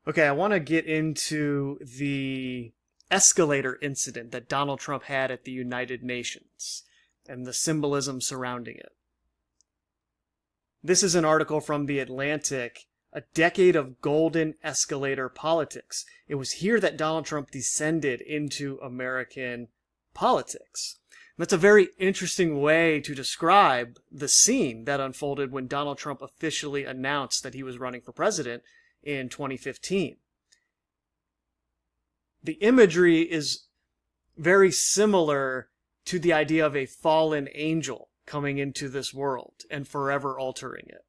Okay, I want to get into the escalator incident that Donald Trump had at the United Nations and the symbolism surrounding it. This is an article from The Atlantic, A Decade of Golden Escalator Politics. It was here that Donald Trump descended into American politics. That's a very interesting way to describe the scene that unfolded when Donald Trump officially announced that he was running for president in 2015. The imagery is very similar to the idea of a fallen angel coming into this world and forever altering it.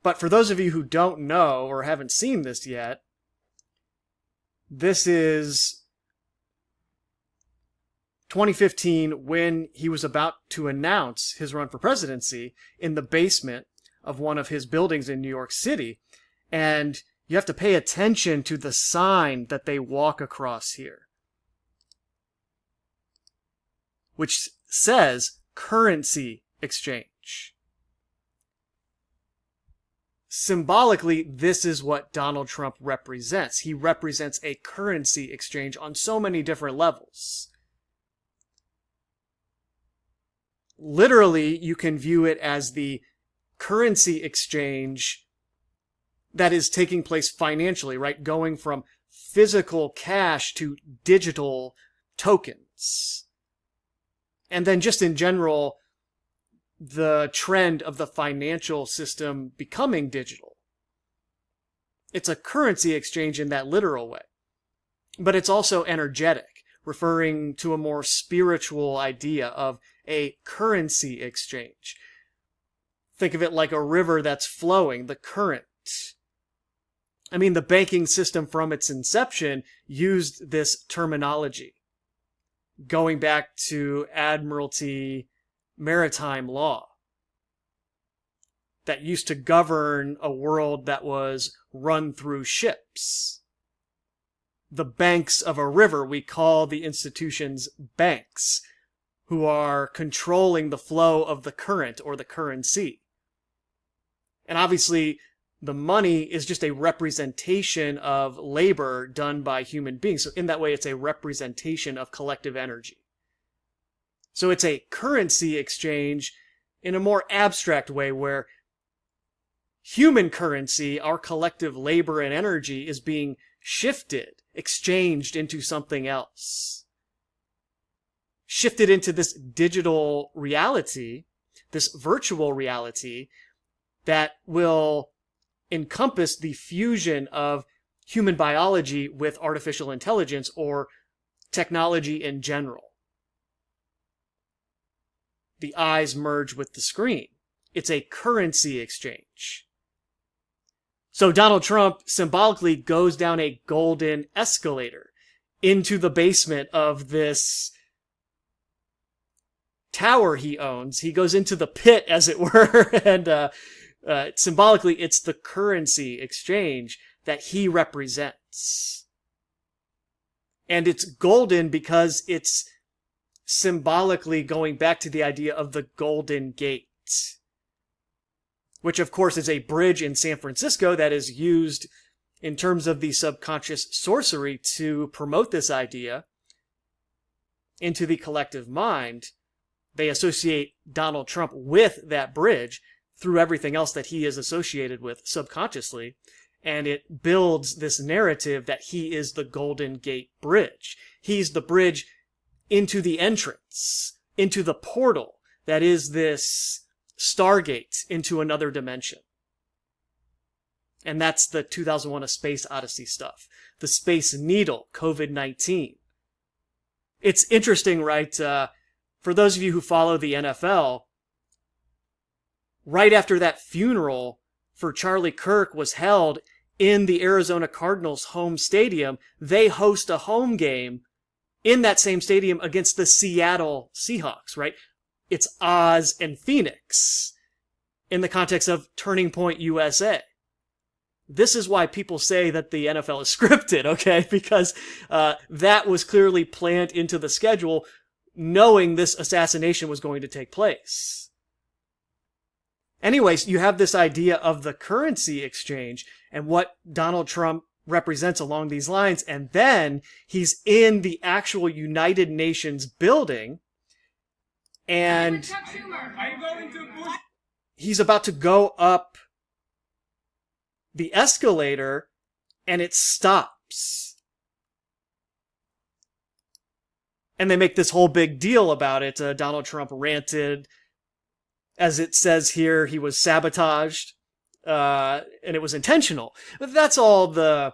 But for those of you who don't know or haven't seen this yet, this is 2015 when he was about to announce his run for presidency in the basement of one of his buildings in New York City. And you have to pay attention to the sign that they walk across here, which says currency exchange. Symbolically, this is what Donald Trump represents. He represents a currency exchange on so many different levels. Literally, you can view it as the currency exchange that is taking place financially, right? Going from physical cash to digital tokens. And then just in general, the trend of the financial system becoming digital. It's a currency exchange in that literal way. But it's also energetic, referring to a more spiritual idea of a currency exchange. Think of it like a river that's flowing, the current. I mean, the banking system from its inception used this terminology, going back to Admiralty maritime law that used to govern a world that was run through ships. The banks of a river, we call the institutions banks, who are controlling the flow of the current or the currency. And obviously, the money is just a representation of labor done by human beings. So in that way, it's a representation of collective energy. So it's a currency exchange in a more abstract way where human currency, our collective labor and energy, is being shifted, exchanged into something else. Shifted into this digital reality, this virtual reality that will encompass the fusion of human biology with artificial intelligence or technology in general. The eyes merge with the screen. It's a currency exchange. So Donald Trump symbolically goes down a golden escalator into the basement of this tower he owns. He goes into the pit, as it were, and symbolically, it's the currency exchange that he represents. And it's golden because it's symbolically going back to the idea of the Golden Gate, which of course is a bridge in San Francisco that is used in terms of the subconscious sorcery to promote this idea into the collective mind. They associate Donald Trump with that bridge through everything else that he is associated with subconsciously, and it builds this narrative that he is the Golden Gate Bridge. He's the bridge into the entrance, into the portal that is this Stargate into another dimension. And that's the 2001 A Space Odyssey stuff. The Space Needle, COVID-19. It's interesting, right? For those of you who follow the NFL, right after that funeral for Charlie Kirk was held in the Arizona Cardinals' home stadium, they host a home game in that same stadium against the Seattle Seahawks, right? It's Oz and Phoenix in the context of Turning Point USA. This is why people say that the NFL is scripted, okay? Because that was clearly planned into the schedule, knowing this assassination was going to take place. Anyways, you have this idea of the currency exchange and what Donald Trump represents along these lines. And then he's in the actual United Nations building, and he's about to go up the escalator, and it stops. And they make this whole big deal about it. Donald Trump ranted. As it says here, he was sabotaged, and it was intentional. But that's all the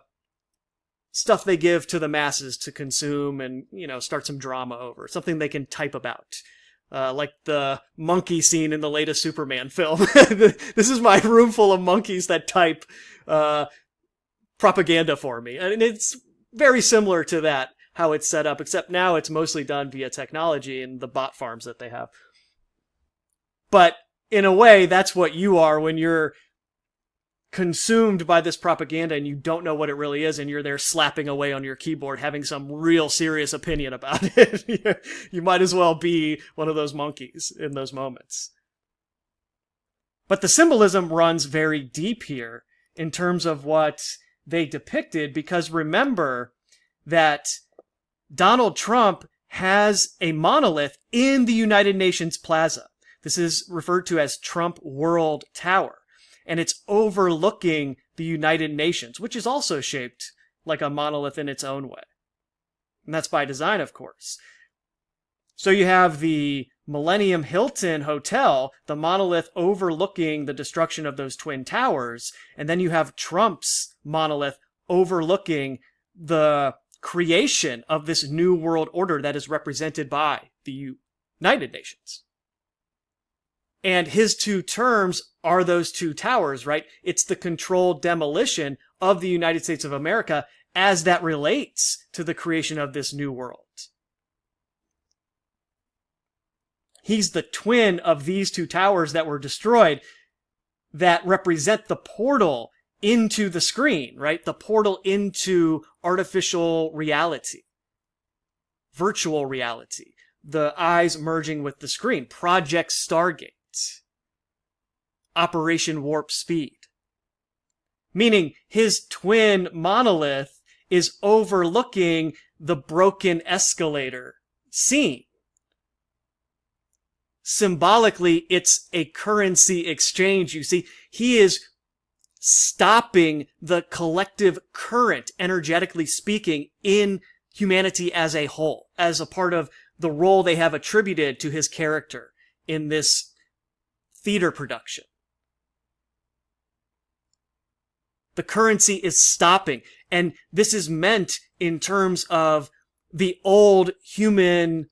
stuff they give to the masses to consume and, start some drama over. Something they can type about. Like the monkey scene in the latest Superman film. This is my room full of monkeys that type propaganda for me. And it's very similar to that, how it's set up, except now it's mostly done via technology and the bot farms that they have. But in a way, that's what you are when you're consumed by this propaganda and you don't know what it really is, and you're there slapping away on your keyboard having some real serious opinion about it. You might as well be one of those monkeys in those moments. But the symbolism runs very deep here in terms of what they depicted, because remember that Donald Trump has a monolith in the United Nations Plaza. This is referred to as Trump World Tower, and it's overlooking the United Nations, which is also shaped like a monolith in its own way. And that's by design, of course. So you have the Millennium Hilton Hotel, the monolith overlooking the destruction of those twin towers, and then you have Trump's monolith overlooking the creation of this new world order that is represented by the United Nations. And his two terms are those two towers, right? It's the controlled demolition of the United States of America as that relates to the creation of this new world. He's the twin of these two towers that were destroyed that represent the portal into the screen, right? The portal into artificial reality, virtual reality, the eyes merging with the screen, Project Stargate. Operation Warp Speed. Meaning his twin monolith is overlooking the broken escalator scene. Symbolically, it's a currency exchange. You see, he is stopping the collective current, energetically speaking, in humanity as a whole, as a part of the role they have attributed to his character in this theater production. The currency is stopping. And this is meant in terms of the old human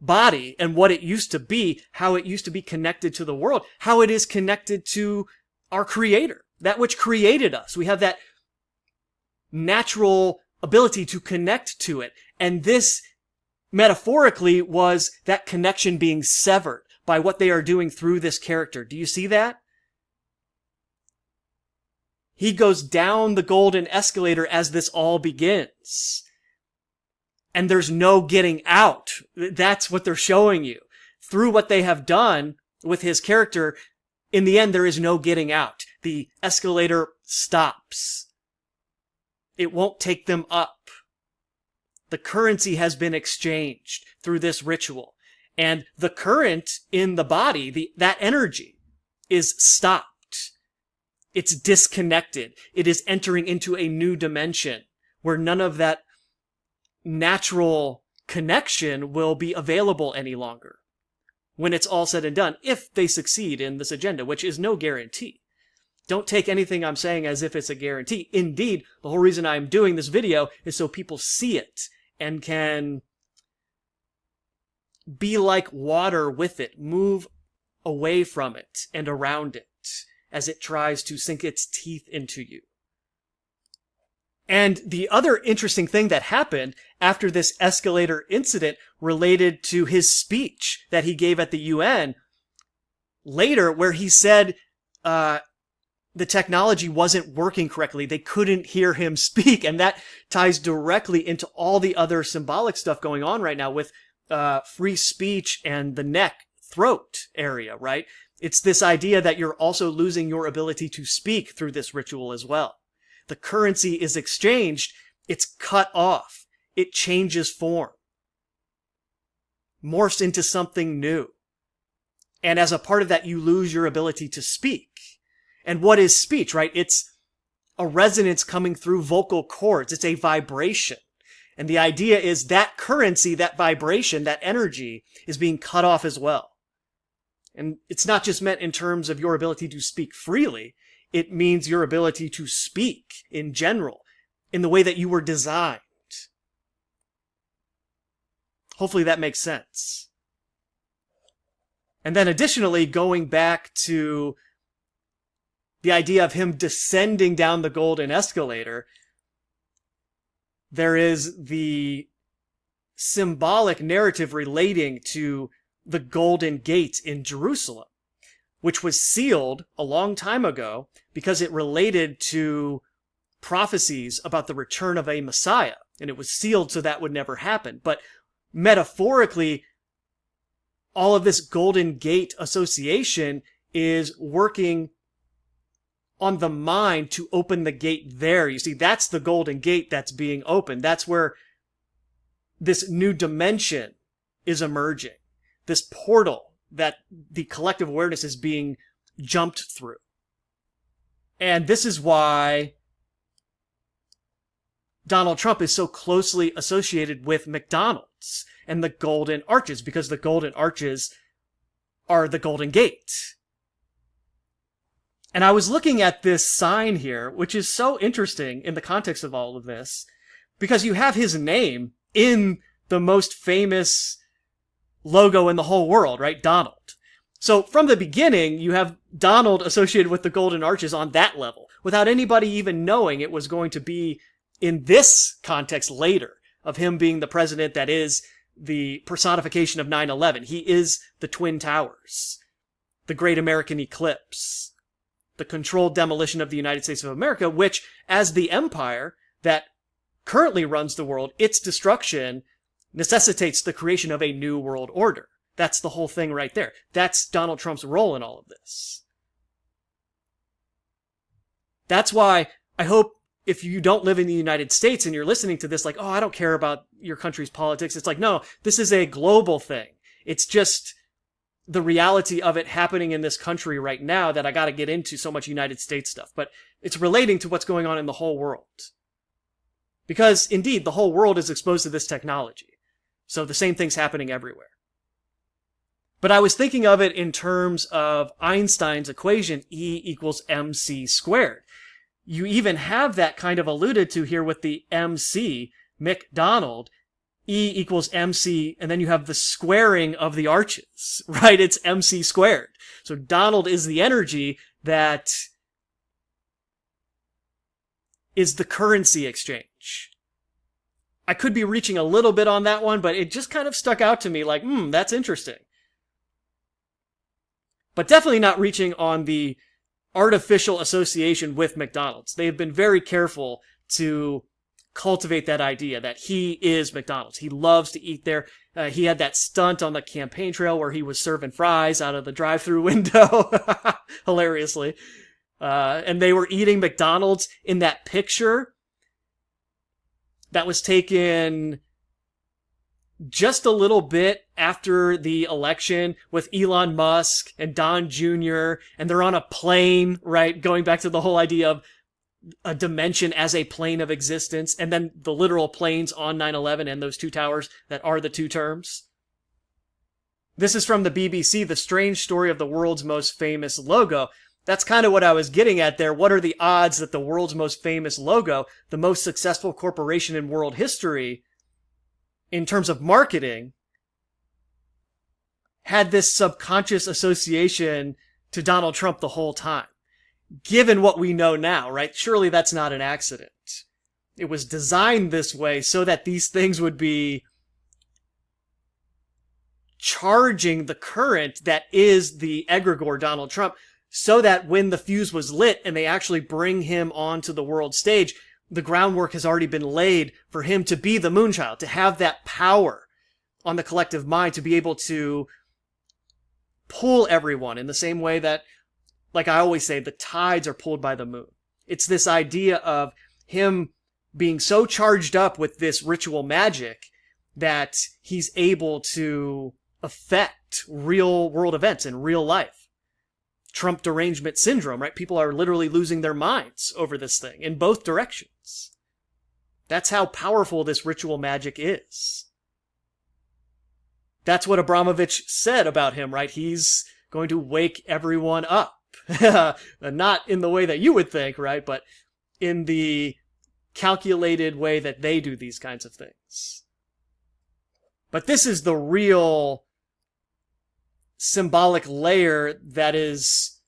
body and what it used to be, how it used to be connected to the world, how it is connected to our Creator, that which created us. We have that natural ability to connect to it. And this, metaphorically, was that connection being severed by what they are doing through this character. Do you see that? He goes down the golden escalator as this all begins. And there's no getting out. That's what they're showing you. Through what they have done with his character, in the end, there is no getting out. The escalator stops. It won't take them up. The currency has been exchanged through this ritual. And the current in the body, that energy, is stopped. It's disconnected. It is entering into a new dimension where none of that natural connection will be available any longer when it's all said and done, if they succeed in this agenda, which is no guarantee. Don't take anything I'm saying as if it's a guarantee. Indeed, the whole reason I'm doing this video is so people see it and can be like water with it, move away from it and around it as it tries to sink its teeth into you. And the other interesting thing that happened after this escalator incident related to his speech that he gave at the UN later, where he said the technology wasn't working correctly. They couldn't hear him speak. And that ties directly into all the other symbolic stuff going on right now with free speech and the neck, throat area, right? It's this idea that you're also losing your ability to speak through this ritual as well. The currency is exchanged, it's cut off, it changes form, morphs into something new. And as a part of that, you lose your ability to speak. And what is speech, right? It's a resonance coming through vocal cords. It's a vibration. And the idea is that currency, that vibration, that energy is being cut off as well. And it's not just meant in terms of your ability to speak freely. It means your ability to speak in general, in the way that you were designed. Hopefully that makes sense. And then additionally, going back to the idea of him descending down the golden escalator, there is the symbolic narrative relating to the Golden Gate in Jerusalem, which was sealed a long time ago because it related to prophecies about the return of a Messiah, and it was sealed so that would never happen. But metaphorically, all of this Golden Gate association is working on the mind to open the gate there. You see, that's the Golden Gate that's being opened. That's where this new dimension is emerging. This portal that the collective awareness is being jumped through. And this is why Donald Trump is so closely associated with McDonald's and the Golden Arches, because the Golden Arches are the Golden Gate. And I was looking at this sign here, which is so interesting in the context of all of this, because you have his name in the most famous logo in the whole world, right? Donald. So from the beginning, you have Donald associated with the Golden Arches on that level, without anybody even knowing it was going to be in this context later, of him being the president that is the personification of 9/11. He is the Twin Towers, the Great American Eclipse, the controlled demolition of the United States of America, which, as the empire that currently runs the world, its destruction necessitates the creation of a new world order. That's the whole thing right there. That's Donald Trump's role in all of this. That's why I hope if you don't live in the United States and you're listening to this like, oh, I don't care about your country's politics. It's like, no, this is a global thing. It's just the reality of it happening in this country right now that I got to get into so much United States stuff. But it's relating to what's going on in the whole world. Because indeed, the whole world is exposed to this technology. So the same thing's happening everywhere. But I was thinking of it in terms of Einstein's equation, E equals mc squared. You even have that kind of alluded to here with the MC, McDonald, E equals MC, and then you have the squaring of the arches, right? It's MC squared. So Donald is the energy that is the currency exchange. I could be reaching a little bit on that one, but it just kind of stuck out to me like, that's interesting. But definitely not reaching on the artificial association with McDonald's. They've been very careful to cultivate that idea that he is McDonald's. He loves to eat there. He had that stunt on the campaign trail where he was serving fries out of the drive-thru window, hilariously. And they were eating McDonald's in that picture that was taken just a little bit after the election with Elon Musk and Don Jr., and they're on a plane, right? Going back to the whole idea of a dimension as a plane of existence, and then the literal planes on 9/11 and those two towers that are the two terms. This is from the BBC, The Strange Story of the World's Most Famous Logo. That's kind of what I was getting at there. What are the odds that the world's most famous logo, the most successful corporation in world history, in terms of marketing, had this subconscious association to Donald Trump the whole time? Given what we know now, right? Surely that's not an accident. It was designed this way so that these things would be charging the current that is the egregore Donald Trump, so that when the fuse was lit and they actually bring him onto the world stage, the groundwork has already been laid for him to be the Moonchild, to have that power on the collective mind, to be able to pull everyone in the same way that, like I always say, the tides are pulled by the moon. It's this idea of him being so charged up with this ritual magic that he's able to affect real world events in real life. Trump derangement syndrome, right? People are literally losing their minds over this thing in both directions. That's how powerful this ritual magic is. That's what Abramovich said about him, right? He's going to wake everyone up. Not in the way that you would think, right? But in the calculated way that they do these kinds of things. But this is the real symbolic layer that is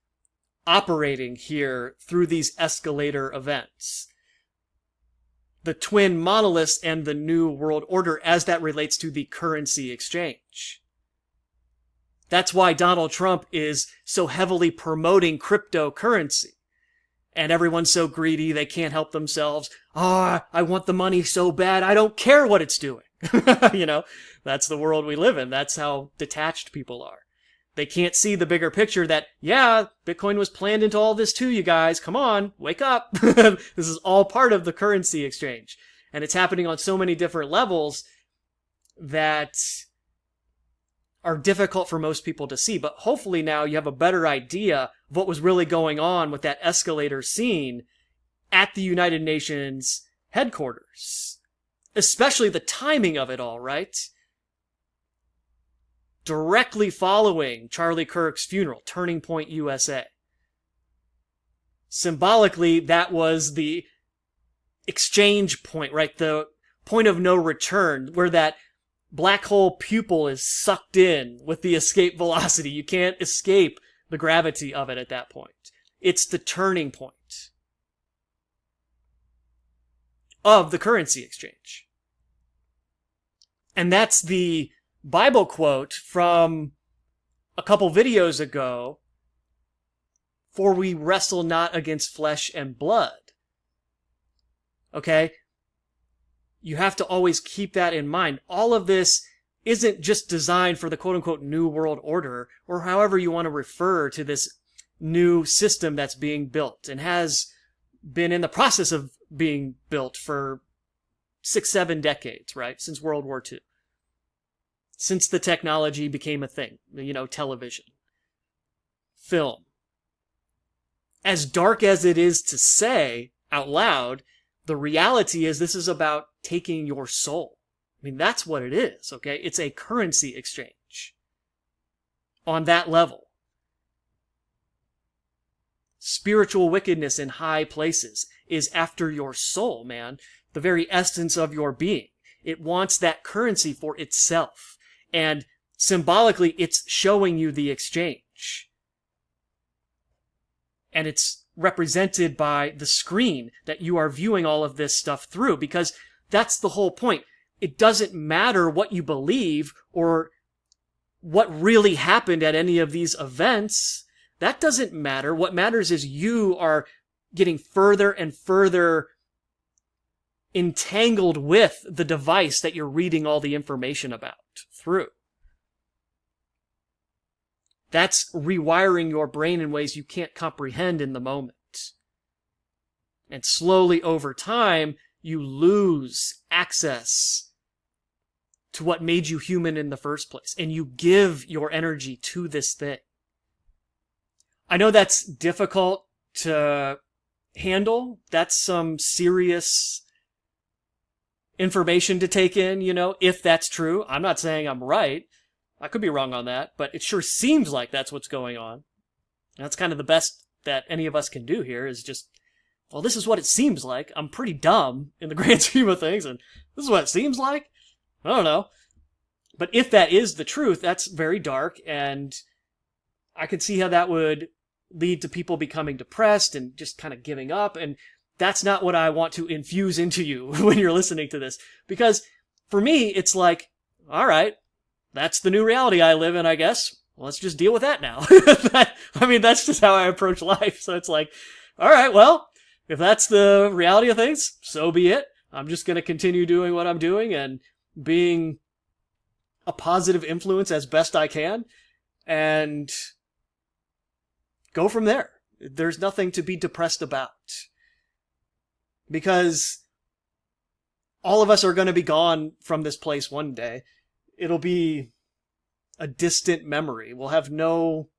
operating here through these escalator events. The twin monoliths and the new world order as that relates to the currency exchange. That's why Donald Trump is so heavily promoting cryptocurrency. And everyone's so greedy, they can't help themselves. I want the money so bad, I don't care what it's doing. You know, that's the world we live in. That's how detached people are. They can't see the bigger picture that, yeah, Bitcoin was planned into all this too, you guys. Come on, wake up. This is all part of the currency exchange. And it's happening on so many different levels that are difficult for most people to see. But hopefully now you have a better idea of what was really going on with that escalator scene at the United Nations headquarters. Especially the timing of it all, right? Directly following Charlie Kirk's funeral, Turning Point USA. Symbolically, that was the exchange point, right? The point of no return, where that black hole pupil is sucked in with the escape velocity. You can't escape the gravity of it at that point. It's the turning point of the currency exchange. And that's the Bible quote from a couple videos ago, for we wrestle not against flesh and blood. Okay? You have to always keep that in mind. All of this isn't just designed for the quote-unquote New World Order, or however you want to refer to this new system that's being built and has been in the process of being built for 6-7 decades, right? Since World War II. Since the technology became a thing, you know, television, film. As dark as it is to say out loud, the reality is this is about taking your soul. I mean, that's what it is, okay? It's a currency exchange on that level. Spiritual wickedness in high places is after your soul, man. The very essence of your being. It wants that currency for itself. And symbolically, it's showing you the exchange. And it's represented by the screen that you are viewing all of this stuff through, because that's the whole point. It doesn't matter what you believe or what really happened at any of these events. That doesn't matter. What matters is you are getting further and further entangled with the device that you're reading all the information about through. That's rewiring your brain in ways you can't comprehend in the moment. And slowly over time, you lose access to what made you human in the first place. And you give your energy to this thing. I know that's difficult to handle. That's some serious information to take in, you know, if that's true. I'm not saying I'm right. I could be wrong on that, but it sure seems like that's what's going on. That's kind of the best that any of us can do here is just, well, this is what it seems like. I'm pretty dumb in the grand scheme of things, and this is what it seems like? I don't know. But if that is the truth, that's very dark, and I could see how that would lead to people becoming depressed and just kind of giving up, and that's not what I want to infuse into you when you're listening to this. Because for me, it's like, all right, that's the new reality I live in, I guess. Well, let's just deal with that now. That's just how I approach life. So it's like, all right, well, if that's the reality of things, so be it. I'm just going to continue doing what I'm doing and being a positive influence as best I can. and go from there. There's nothing to be depressed about. Because all of us are going to be gone from this place one day. It'll be a distant memory. We'll have no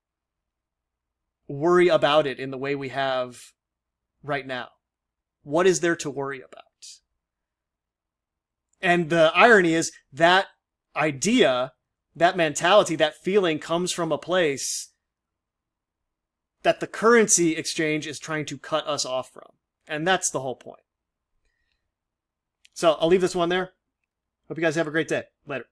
worry about it in the way we have right now. What is there to worry about? And the irony is that idea, that mentality, that feeling comes from a place that the currency exchange is trying to cut us off from. And that's the whole point. So I'll leave this one there. Hope you guys have a great day. Later.